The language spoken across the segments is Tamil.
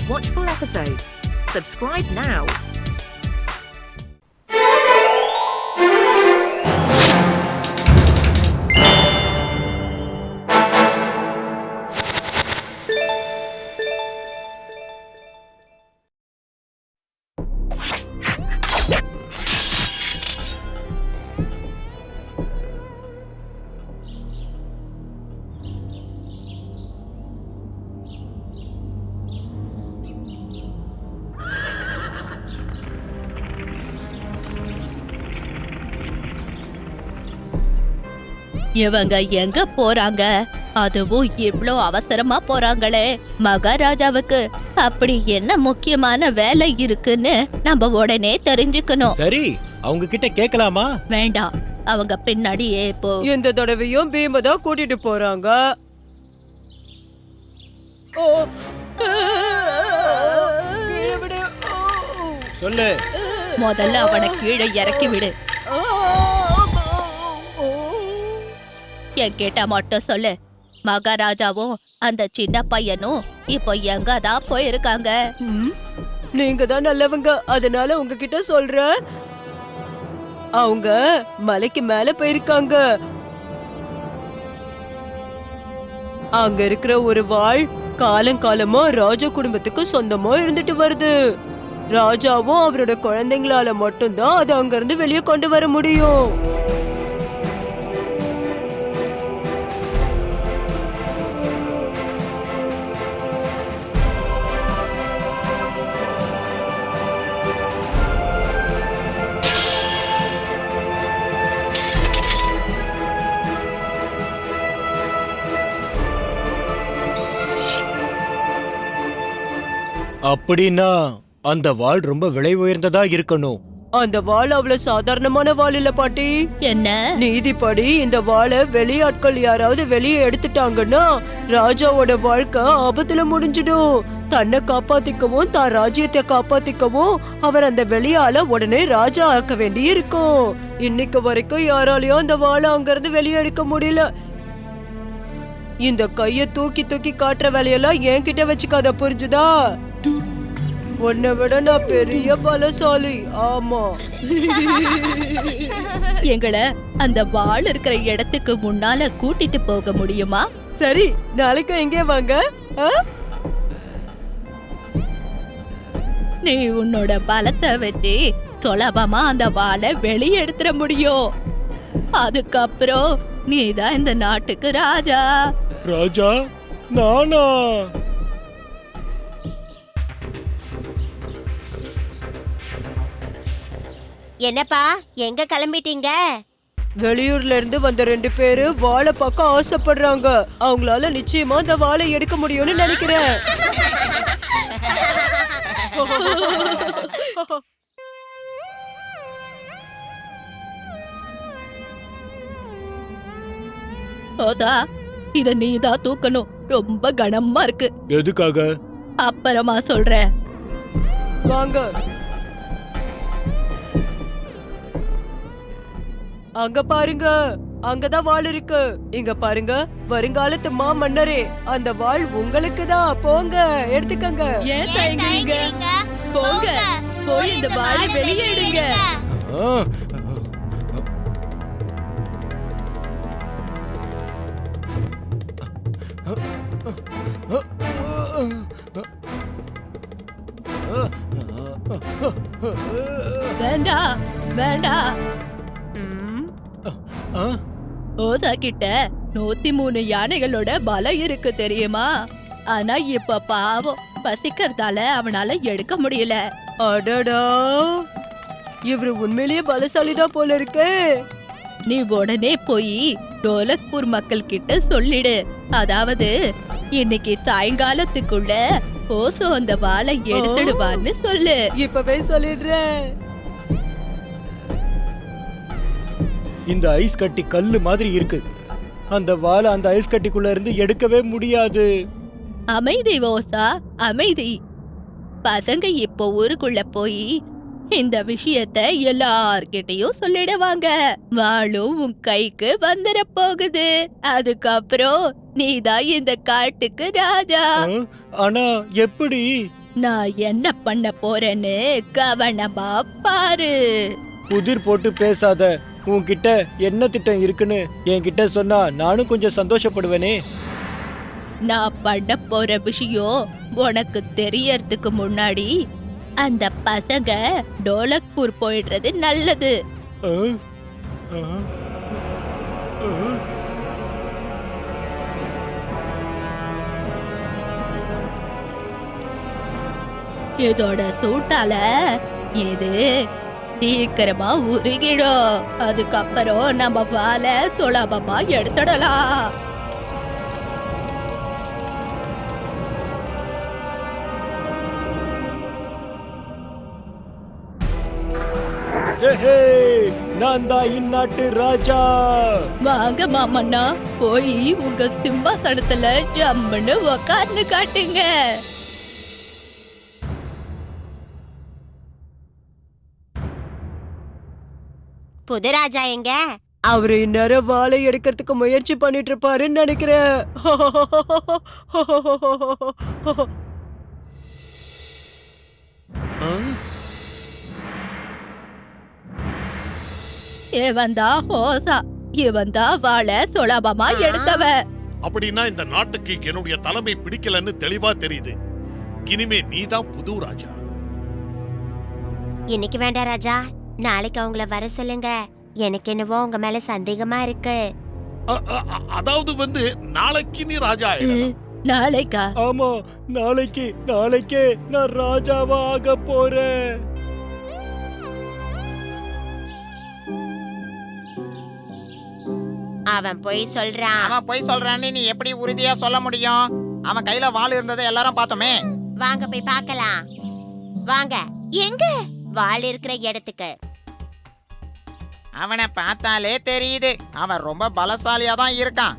Watch full episodes. Subscribe now. இவங்க எங்க போறாங்க? அதுவும் இவ்ளோ அவசரமா போறாங்களே. மகாராஜாவுக்கு அப்படி என்ன முக்கியமான வேலை இருக்குன்னு நம்ம உடனே தெரிஞ்சுக்கணும். சரி, அவங்க கிட்ட கேட்கலாமா? வேண்டாம், அவங்க பின்னாடியே போ. இந்த தடவையும் பீமதான் கூட்டிட்டு போறாங்க. சொல்லு. முதல்ல அவனை கீழே இறக்கி விடு. என் கேட்டா மட்டும் சொல்லு. மகாராஜாவும் அந்த சின்ன பையனும் இப்போ எங்கதான் போயிருக்காங்க? நீங்க தான் நல்லவங்க, அதனால உங்ககிட்ட சொல்றேன். அவங்க மலைக்கு மேல போயிருக்காங்க. அங்க இருக்கிற ஒரு வாள் காலங்காலமா ராஜா குடும்பத்துக்கு சொந்தமா இருந்துட்டு வருது. ராஜாவும் அவரோட குழந்தைங்களால மட்டும்தான் அதை அங்க இருந்து வெளியே கொண்டு வர முடியும். அப்படின்னா அந்த வாள் ரொம்ப விலை உயர்ந்ததா இருக்கணும். அந்த வாள் அவ்வளவு சாதாரணமான வாள் இல்ல பாட்டி. என்ன? நீதிப்படி இந்த வாளை வெளியாட்கள் யாராவது வெளியே எடுத்துட்டாங்கன்னா ராஜாவோட வாழ்க்கை ஆபத்துல முடிஞ்சிடும். தன்னை காப்பாத்திக்கவும் தான் ராஜ்யத்தை காப்பாத்திக்கவும் அவர் அந்த வெளியால உடனே ராஜா ஆக்க வேண்டி இருக்கும். இன்னைக்கு வரைக்கும் யாராலையும் அந்த வாளை அங்க இருந்து வெளியே எடுக்க முடியல. இந்த கைய தூக்கி தூக்கி காட்டுற வேலையெல்லாம் என்கிட்ட வச்சுக்காத, புரிஞ்சுதா? உன்னை விட நான் பெரிய பலசாலி. ஆமா. எங்களை அந்த வாள் இருக்கிற இடத்துக்கு முன்னால கூட்டிட்டு போக முடியுமா? சரி, நாளைக்கு எங்கே வாங்க. நீ உன்னோட பலத்தை வச்சு சுலபமா அந்த வாளை வெளியே எடுத்துட முடியும். அதுக்கப்புறம் நீதான் இந்த நாட்டுக்கு ராஜா. ராஜா நானா? என்னப்பா, எங்க கிளம்பிட்டீங்க? வெளியூர்ல இருந்து வந்த 2 பேரு வாழை பார்க்க ஆசைப்படுறாங்க. அவங்களால நிச்சயமா அந்த வாழை எடுக்க முடியும்னு நினைக்கிறேன். ஓதா, இத நீதான் தூக்கணும். ரொம்ப கனமா இருக்கு. எதுக்காக? அப்புறமா சொல்றேன். வாங்க. அங்க பாருங்க, அங்கதான் வாள் இருக்கு. இங்க பாருங்க, வருங்காலத்து மாமன்னரே, அந்த வாள் உங்களுக்கு தான். போங்க, எடுத்துக்கங்க. ஏன் தயங்குறீங்க? போங்க, போய் இந்த வாளை வெளியே எடுங்க. வேண்டாம், வேண்டாம். ஓசா கிட்ட 103 யானைகளோட பலம் இருக்கு தெரியுமா? ஆனா இப்ப பாவம், பசிக்கிறதால அவனால எடுக்க முடியல. அடடா, இவரு உண்மையிலேயே பலசாலிதான் போல இருக்கு. நீ உடனே போய் டோலக்பூர் மக்கள் கிட்ட சொல்லிடு. அதாவது இன்னைக்கு சாயங்காலத்துக்குள்ள ஓசோ அந்த வாளை எடுத்துடுவான்னு சொல்லு. இப்பவே சொல்லிடுறேன். இந்த ஐஸ் கட்டி கல்லு மாதிரி இருக்கு. அந்த வாளை அந்த ஐஸ் கட்டிக்குள்ள இருந்து எடுக்கவே முடியாது. அமைதி ஓசா, அமைதி. பசங்க இப்போ ஊருக்குள்ள போய் இந்த விஷயத்த எல்லார்கிட்டயும் சொல்லிடுவாங்க. வாளும் உன் கைக்கு வந்துட போகுது. அதுக்கப்புறம் நீதான் இந்த காட்டுக்கு ராஜா. ஆனா எப்படி? நான் என்ன பண்ண போறேன்னு கவனமா பாரு. புதிர் போட்டு பேசாத. உன்கிட்ட என்ன திட்டம் இருக்குன்னு என்கிட்ட சொன்னா நானும் கொஞ்சம் சந்தோஷப்படுவேனே. நான் பண்ண போற விஷயம் உனக்கு தெரியறதுக்கு முன்னாடி அந்த பசங்க டோலக்பூர் போயிடுறது நல்லது. ஆ? ஆ? ஆ? இதோட சூட்டால இது சீக்கிரமா உருகிடும். அதுக்கப்புறம் நம்ம வாழை சுலபமா எடுத்துடலாம். ஹே, நான் தான் இந்நாட்டு ராஜா. வாங்க மாமன்னா, போய் உங்க சிம்மாசனத்துல ஜம்முன்னு உக்காந்து காட்டுங்க. புது ராஜா எங்க? அவரு இந்நேரம் வாழை எடுக்கிறதுக்கு முயற்சி பண்ணிட்டு இருப்பாருன்னு நினைக்கிறேன். இவன்தா ஹோசா, இவன்தா வாழை சுலபமா எடுத்தவ. அப்படின்னா இந்த நாட்டுக்கு என்னுடைய தலைமை பிடிக்கலன்னு தெளிவா தெரியுது. இனிமே நீதான் புது ராஜா. இன்னைக்கு வேண்டாம் ராஜா, நாளைக்கு அவங்கள வர சொல்லுங்க. எனக்கு என்னவோ உங்க மேல சந்தேகமா இருக்கு. அதாவது நாளைக்கு நீ ராஜா ஆயிடலாம். நாளைக்கா? ஆமா, நாளைக்கே நான் ராஜாவா ஆக போறேன். அவன் பொய் சொல்றான். அவன் பொய் சொல்றான்னு நீ எப்படி உறுதியா சொல்ல முடியும்? அவன் கையில வாள் இருந்ததை எல்லாரும் பார்த்தோமே. வாங்க போய் பார்க்கலாம். வாங்க. எங்க? வாள் இருக்கிற இடத்துக்கு. அவனை பார்த்தாலே தெரியுது, அவன் ரொம்ப பலசாலியா தான் இருக்கான்.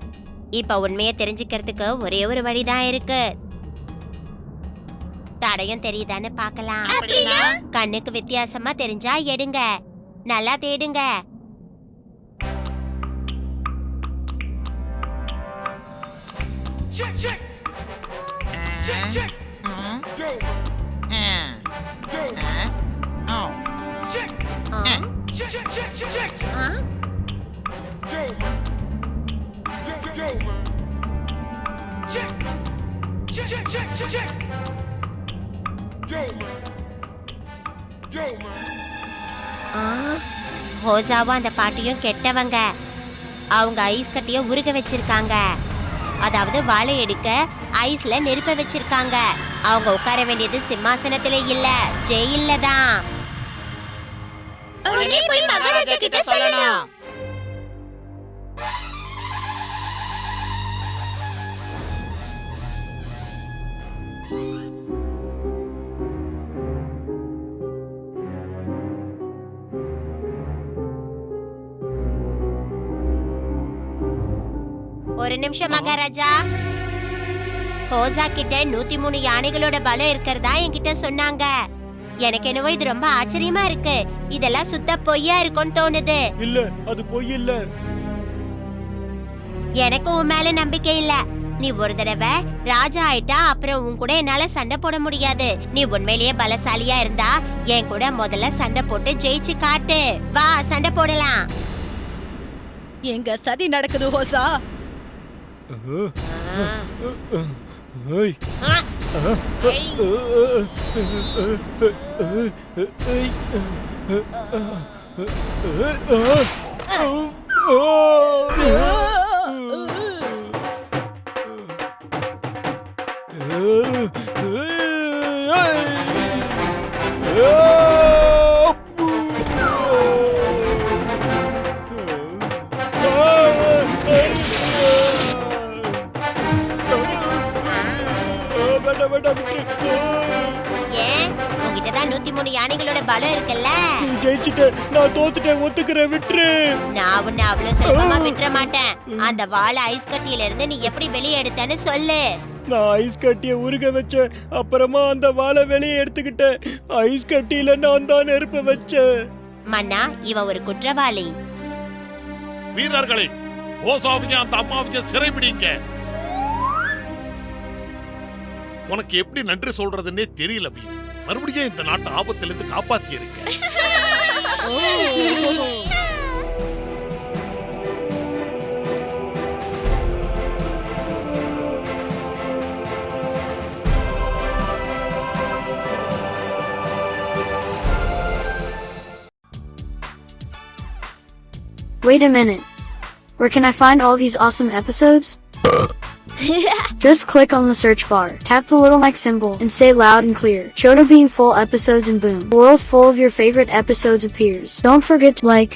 இப்ப உண்மையை தெரிஞ்சுக்கிறதுக்கு ஒரே ஒரு வழிதான் இருக்கு. தடையும் தெரியுதான்னு பார்க்கலாம். அப்படின்னா? கண்ணுக்கு வித்தியாசமா தெரிஞ்சா எடுங்க. நல்லா தேடுங்க. ஹோசாவும் அந்த பாட்டியும் கெட்டவங்க. அவங்க ஐஸ் கட்டிய உருக வச்சிருக்காங்க. அதாவது வாழை எடுக்க ஐஸ்ல நெருப்ப வச்சிருக்காங்க. அவங்க உட்கார வேண்டியது சிம்மாசனத்துல இல்ல, ஜெயில்ல தான். உடனே போய் மகாராஜா கிட்ட சொல்லணும். ஒரு நிமிஷம் மகாராஜா. ஹோசா கிட்ட 103 யானைகளோட பலம் இருக்கிறதா என்கிட்ட சொன்னாங்க. எனக்கு என்னவோ இது ரொம்ப ஆச்சரியமா இருக்கு. இதெல்லாம் சுத்த பொய்யா இருக்கும்னு தோணுது. இல்ல, அது பொய் இல்ல. எனக்கு உன் மேல நம்பிக்கை இல்ல. நீ ஒரு தடவை ராஜா ஆயிட்டா அப்புறம் உன் கூட என்னால சண்டை போட முடியாது. நீ உண்மையிலேயே பலசாலியா இருந்தா என் கூட முதல்ல சண்டை போட்டு ஜெயிச்சு காட்டு. வா, சண்டை போடலாம். எங்க சதி நடக்குது ஹோசா. ஏன்? உன்கிட்டதான் 103 யானைகளோட பலம் இருக்குல்ல. ஜெயிச்சிட்டேன், நான் தோத்துட்டேன், ஒத்துக்கிறேன், விட்டுரு. நான் உன்னை அவ்வளவு சுலபமா விட்டுற மாட்டேன். அந்த வாழை ஐஸ் கட்டியில இருந்து நீ எப்படி வெளியே எடுத்தன்னு சொல்லு. நான் ஐஸ் கட்டிய உருக வச்சேன், அப்புறமா அந்த வாழை வெளியே எடுத்துக்கிட்டேன். ஐஸ் கட்டியில நான் தான் நெருப்ப வச்சேன். மன்னா, இவன் ஒரு குற்றவாளி. வீரர்களே, ஓசாவையும் அந்த அம்மாவையும் சிறைபிடிங்க. உனக்கு எப்படி நன்றி சொல்றதுன்னே தெரியல பீம். மறுபடியும் இந்த நாட்டு ஆபத்திலிருந்து காப்பாத்தி இருக்க. Wait a minute. Where can I find all these awesome episodes? Just click on the search bar, tap the little mic symbol, and say loud and clear, Chota Beam full episodes, and boom, a world full of your favorite episodes appears. Don't forget to like,